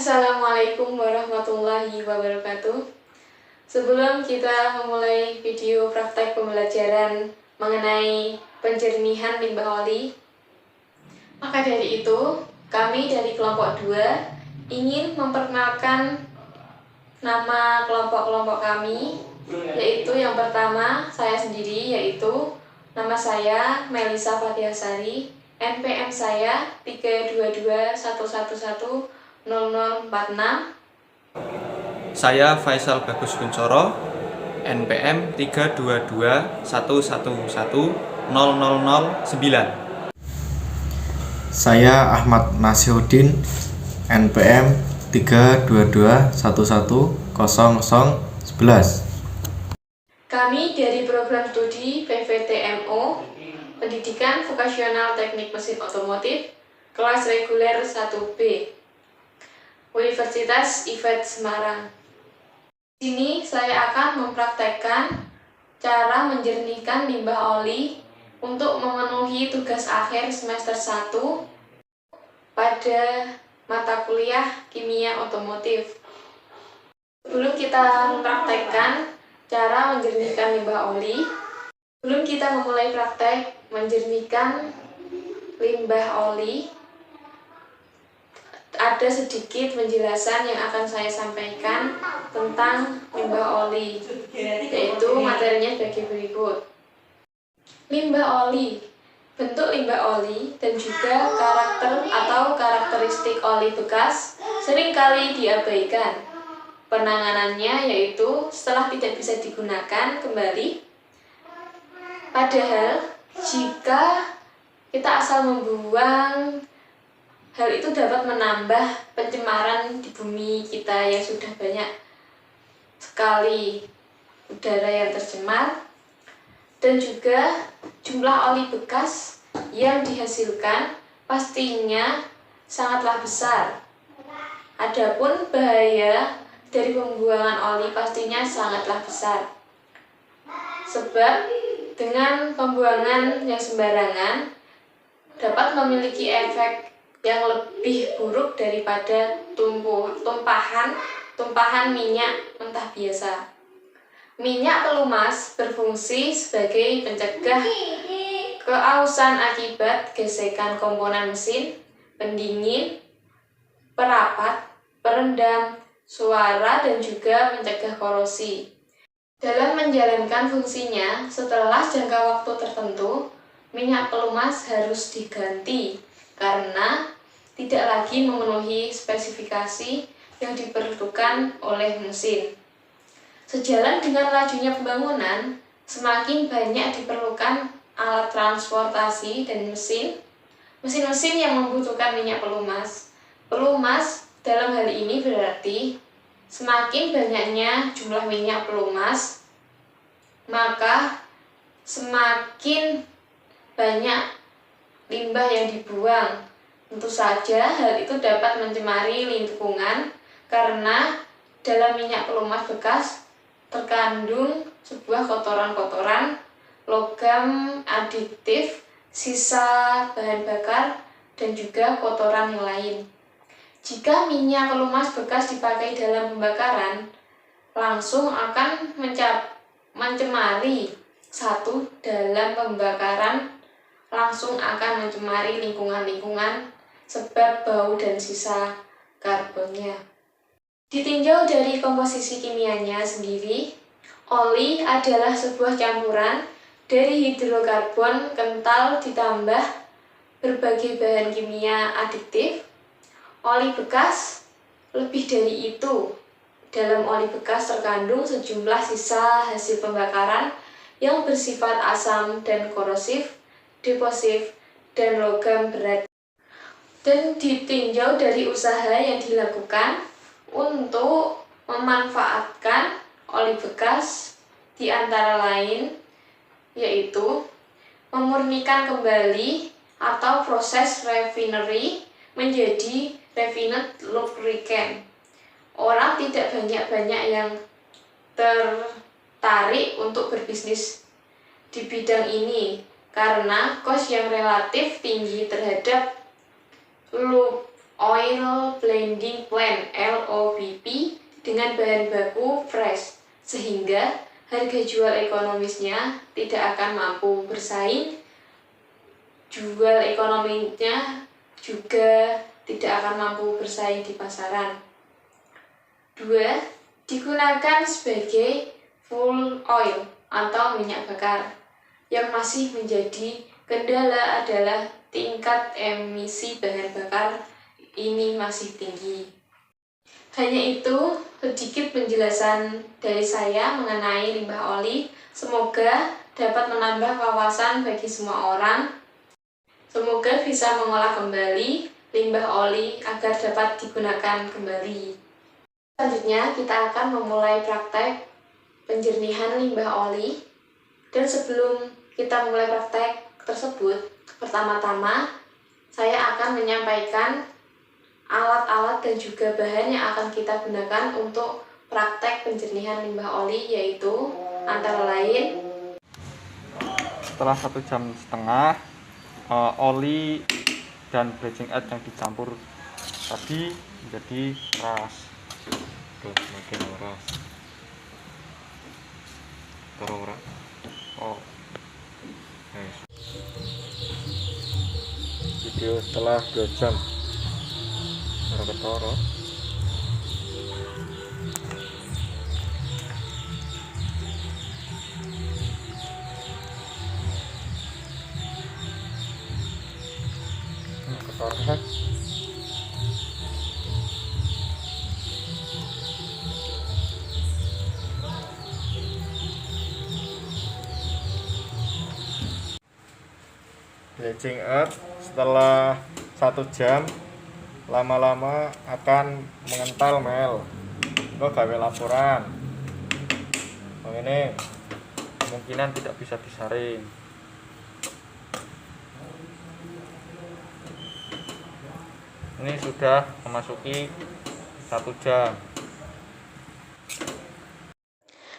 Assalamualaikum warahmatullahi wabarakatuh. Sebelum kita memulai video praktek pembelajaran mengenai penjernihan limbah oli, maka dari itu kami dari kelompok 2 ingin memperkenalkan nama kelompok-kelompok kami, yaitu yang pertama saya sendiri, yaitu nama saya Melisa Fatihasari, NPM saya 32211100046. Saya Faisal Bagus Kuncoro, NPM 32211100009. Saya Ahmad Nasihuddin, NPM 322110011. Kami dari program studi PVTMO, Pendidikan Vokasional Teknik Mesin Otomotif, kelas reguler 1B, Universitas IFET Semarang. Di sini saya akan mempraktekkan cara menjernihkan limbah oli untuk memenuhi tugas akhir semester 1 pada mata kuliah kimia otomotif. Sebelum kita mempraktekkan cara menjernihkan limbah oli, sebelum kita memulai praktek menjernihkan limbah oli, ada sedikit penjelasan yang akan saya sampaikan tentang limbah oli, yaitu materinya sebagai berikut. Limbah oli, bentuk limbah oli dan juga karakter atau karakteristik oli bekas seringkali diabaikan. Penanganannya yaitu setelah tidak bisa digunakan kembali. Padahal jika kita asal membuang, hal itu dapat menambah pencemaran di bumi kita yang sudah banyak sekali udara yang tercemar, dan juga jumlah oli bekas yang dihasilkan pastinya sangatlah besar. Adapun bahaya dari pembuangan oli pastinya sangatlah besar, sebab dengan pembuangan yang sembarangan dapat memiliki efek yang lebih buruk daripada tumpahan minyak mentah biasa. Minyak pelumas berfungsi sebagai pencegah keausan akibat gesekan komponen mesin, pendingin, perapat, perendam suara, dan juga mencegah korosi. Dalam menjalankan fungsinya, setelah jangka waktu tertentu, minyak pelumas harus diganti karena tidak lagi memenuhi spesifikasi yang diperlukan oleh mesin. Sejalan dengan lajunya pembangunan, semakin banyak diperlukan alat transportasi dan mesin-mesin yang membutuhkan minyak pelumas. Pelumas dalam hal ini berarti semakin banyaknya jumlah minyak pelumas, maka semakin banyak limbah yang dibuang. Tentu saja hal itu dapat mencemari lingkungan karena dalam minyak pelumas bekas terkandung sebuah kotoran-kotoran, logam adiktif, sisa bahan bakar, dan juga kotoran yang lain. Jika minyak pelumas bekas dipakai dalam pembakaran, langsung akan mencemari. Satu, dalam pembakaran langsung akan mencemari lingkungan-lingkungan sebab bau dan sisa karbonnya. Ditinjau dari komposisi kimianya sendiri, oli adalah sebuah campuran dari hidrokarbon kental ditambah berbagai bahan kimia adiktif. Oli bekas lebih dari itu. Dalam oli bekas terkandung sejumlah sisa hasil pembakaran yang bersifat asam dan korosif, deposif, dan logam berat. Dan ditinjau dari usaha yang dilakukan untuk memanfaatkan oli bekas di antara lain yaitu memurnikan kembali atau proses refinery menjadi refined lubricant. Orang tidak banyak-banyak yang tertarik untuk berbisnis di bidang ini karena kos yang relatif tinggi terhadap lube oil blending Organic Plant (LOBP) dengan bahan baku fresh, sehingga harga jual ekonomisnya tidak akan mampu bersaing, jual ekonominya juga tidak akan mampu bersaing di pasaran. 2. Digunakan sebagai fuel oil atau minyak bakar. Yang masih menjadi kendala adalah tingkat emisi bahan bakar ini masih tinggi. Hanya itu sedikit penjelasan dari saya mengenai limbah oli. Semoga dapat menambah wawasan bagi semua orang. Semoga bisa mengolah kembali limbah oli agar dapat digunakan kembali. Selanjutnya kita akan memulai praktek penjernihan limbah oli. Dan sebelum kita mulai praktek tersebut, pertama-tama saya akan menyampaikan alat-alat dan juga bahan yang akan kita gunakan untuk praktek penjernihan limbah oli, yaitu antara lain Setelah 1,5 jam, oli dan bleaching aid yang dicampur tadi menjadi keras. Tuh, makin keras. Taruh. Oh. Nice. Video setelah 2 jam. Ketoro. Ketoro. Bleaching earth setelah 1 jam lama-lama akan mengental mel. Kok gawe laporan. Ini kemungkinan tidak bisa disaring. Ini sudah memasuki 1 jam.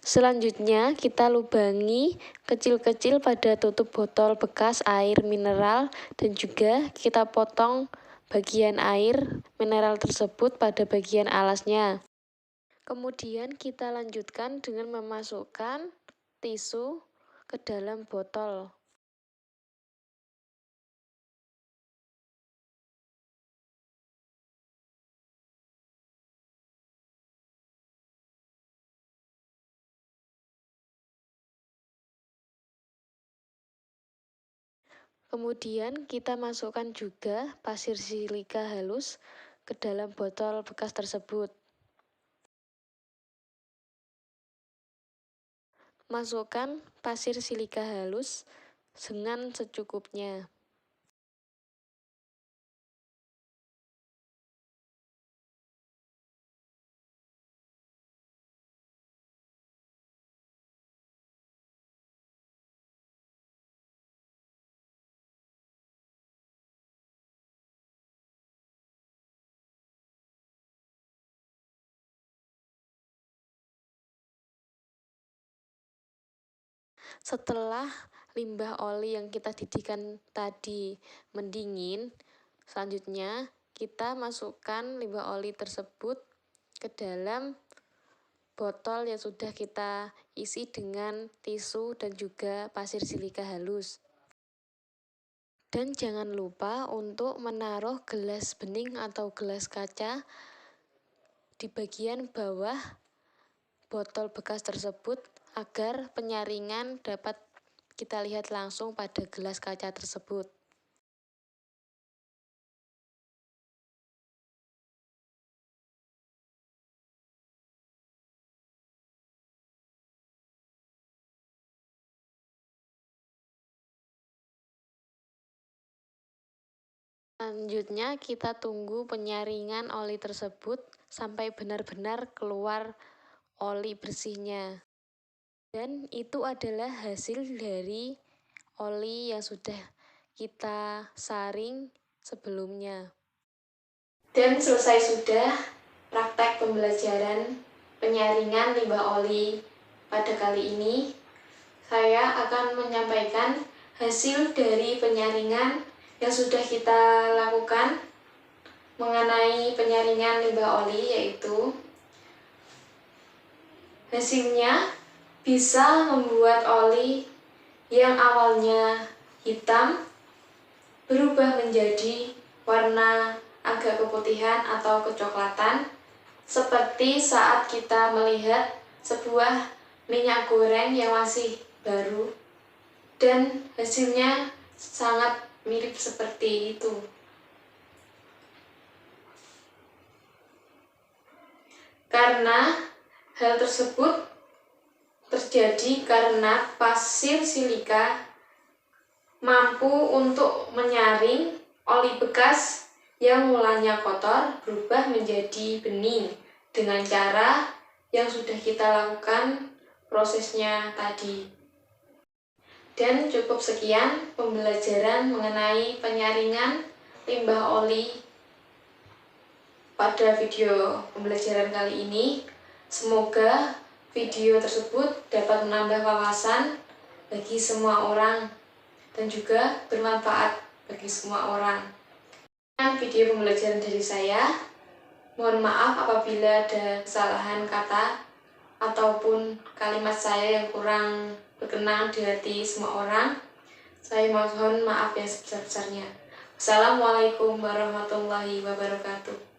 Selanjutnya kita lubangi kecil-kecil pada tutup botol bekas air mineral dan juga kita potong bagian air mineral tersebut pada bagian alasnya. Kemudian kita lanjutkan dengan memasukkan tisu ke dalam botol. Kemudian kita masukkan juga pasir silika halus ke dalam botol bekas tersebut. Masukkan pasir silika halus dengan secukupnya. Setelah limbah oli yang kita didihkan tadi mendingin, selanjutnya kita masukkan limbah oli tersebut ke dalam botol yang sudah kita isi dengan tisu dan juga pasir silika halus. Dan jangan lupa untuk menaruh gelas bening atau gelas kaca di bagian bawah botol bekas tersebut agar penyaringan dapat kita lihat langsung pada gelas kaca tersebut. Selanjutnya kita tunggu penyaringan oli tersebut sampai benar-benar keluar oli bersihnya. Dan itu adalah hasil dari oli yang sudah kita saring sebelumnya. Dan selesai sudah praktek pembelajaran penyaringan limbah oli pada kali ini. Saya akan menyampaikan hasil dari penyaringan yang sudah kita lakukan. mengenai penyaringan limbah oli, yaitu hasilnya bisa membuat oli yang awalnya hitam berubah menjadi warna agak keputihan atau kecoklatan, seperti saat kita melihat sebuah minyak goreng yang masih baru dan hasilnya sangat mirip seperti itu. Karena hal tersebut terjadi karena pasir silika mampu untuk menyaring oli bekas yang mulanya kotor berubah menjadi bening dengan cara yang sudah kita lakukan prosesnya tadi. Dan cukup sekian pembelajaran mengenai penyaringan limbah oli pada video pembelajaran kali ini. Semoga video tersebut dapat menambah wawasan bagi semua orang dan juga bermanfaat bagi semua orang. Video pembelajaran dari saya. Mohon maaf apabila ada kesalahan kata ataupun kalimat saya yang kurang berkenan di hati semua orang. Saya mohon maaf yang sebesar-besarnya. Wassalamualaikum warahmatullahi wabarakatuh.